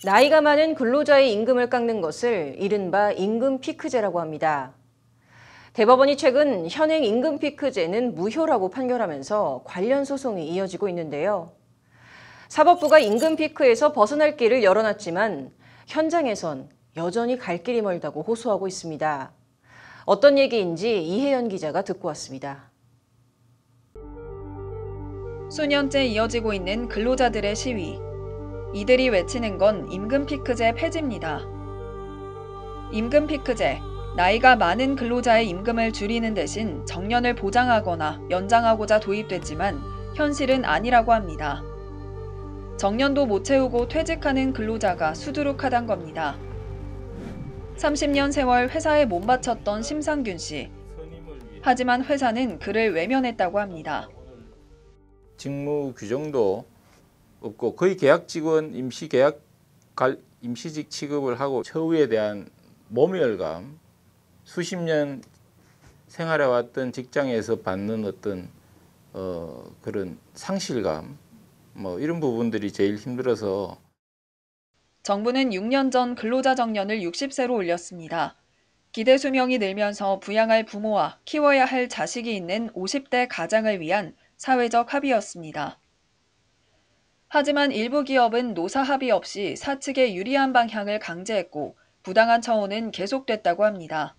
나이가 많은 근로자의 임금을 깎는 것을 이른바 임금 피크제라고 합니다. 대법원이 최근 현행 임금 피크제는 무효라고 판결하면서 관련 소송이 이어지고 있는데요. 사법부가 임금 피크에서 벗어날 길을 열어놨지만 현장에선 여전히 갈 길이 멀다고 호소하고 있습니다. 어떤 얘기인지 이혜연 기자가 듣고 왔습니다. 수년째 이어지고 있는 근로자들의 시위. 이들이 외치는 건 임금 피크제 폐지입니다. 임금 피크제, 나이가 많은 근로자의 임금을 줄이는 대신 정년을 보장하거나 연장하고자 도입됐지만 현실은 아니라고 합니다. 정년도 못 채우고 퇴직하는 근로자가 수두룩하단 겁니다. 30년 세월 회사에 못 바쳤던 심상균 씨. 하지만 회사는 그를 외면했다고 합니다. 직무 규정도 없고 거의 계약 직원 임시직 취급을 하고 처우에 대한 모멸감, 수십 년 생활해왔던 직장에서 받는 어떤 그런 상실감, 이런 부분들이 제일 힘들어서. 정부는 6년 전 근로자 정년을 60세로 올렸습니다. 기대 수명이 늘면서 부양할 부모와 키워야 할 자식이 있는 50대 가장을 위한 사회적 합의였습니다. 하지만 일부 기업은 노사 합의 없이 사측에 유리한 방향을 강제했고 부당한 처우는 계속됐다고 합니다.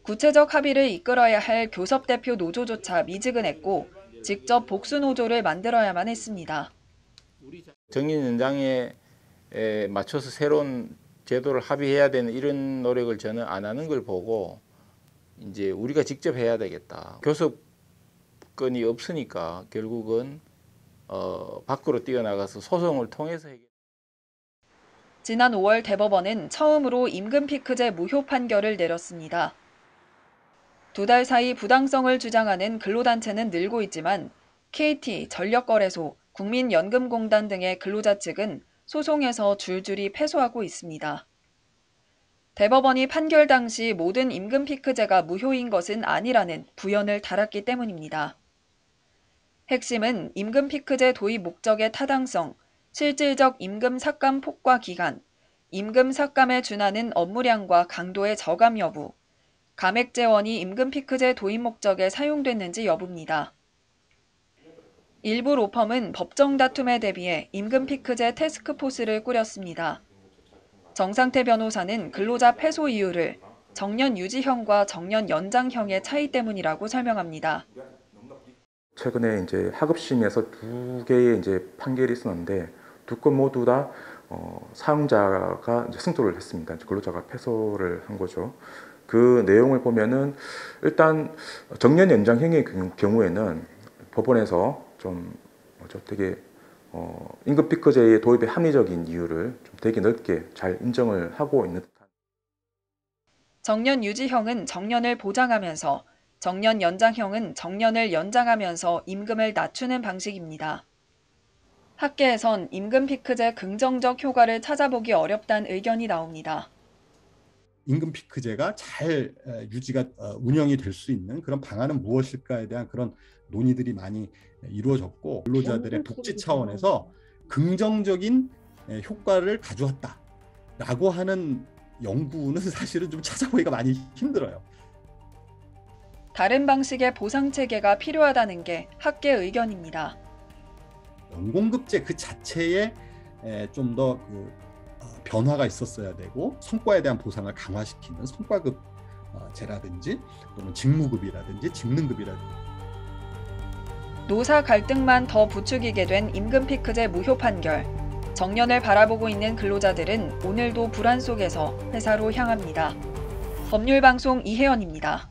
구체적 합의를 이끌어야 할 교섭대표 노조조차 미지근했고 직접 복수 노조를 만들어야만 했습니다. 정년 연장에 맞춰서 새로운 제도를 합의해야 되는 이런 노력을 저는 안 하는 걸 보고 이제 우리가 직접 해야 되겠다. 교섭권이 없으니까 결국은 밖으로 뛰어나가서 소송을 통해서 지난 5월 대법원은 처음으로 임금 피크제 무효 판결을 내렸습니다. 2달 사이 부당성을 주장하는 근로단체는 늘고 있지만 KT, 전력거래소, 국민연금공단 등의 근로자 측은 소송에서 줄줄이 패소하고 있습니다. 대법원이 판결 당시 모든 임금 피크제가 무효인 것은 아니라는 부연을 달았기 때문입니다. 핵심은 임금 피크제 도입 목적의 타당성, 실질적 임금 삭감 폭과 기간, 임금 삭감에 준하는 업무량과 강도의 저감 여부, 감액 재원이 임금 피크제 도입 목적에 사용됐는지 여부입니다. 일부 로펌은 법정 다툼에 대비해 임금 피크제 태스크포스를 꾸렸습니다. 정상태 변호사는 근로자 패소 이유를 정년 유지형과 정년 연장형의 차이 때문이라고 설명합니다. 최근에 이제 하급심에서 2개의 이제 판결이 있었는데 두 건 모두 다 사용자가 이제 승소를 했습니다. 근로자가 패소를 한 거죠. 그 내용을 보면은 일단 정년 연장형의 경우에는 법원에서 좀 되게 임금 피크제의 도입의 합리적인 이유를 좀 되게 넓게 잘 인정을 하고 있는 듯한. 정년 유지형은 정년을 보장하면서 정년 연장형은 정년을 연장하면서 임금을 낮추는 방식입니다. 학계에선 임금 피크제 긍정적 효과를 찾아보기 어렵다는 의견이 나옵니다. 임금 피크제가 잘 유지가 운영이 될 수 있는 그런 방안은 무엇일까에 대한 그런 논의들이 많이 이루어졌고 근로자들의 복지 차원에서 긍정적인 효과를 가져왔다라고 하는 연구는 사실은 좀 찾아보기가 많이 힘들어요. 다른 방식의 보상 체계가 필요하다는 게 학계 의견입니다. 연공급제 그 자체에 좀 더 변화가 있었어야 되고 성과에 대한 보상을 강화시키는 성과급제라든지 또는 직무급이라든지 직능급이라든지. 노사 갈등만 더 부추기게 된 임금 피크제 무효 판결. 정년을 바라보고 있는 근로자들은 오늘도 불안 속에서 회사로 향합니다. 법률방송 이혜연입니다.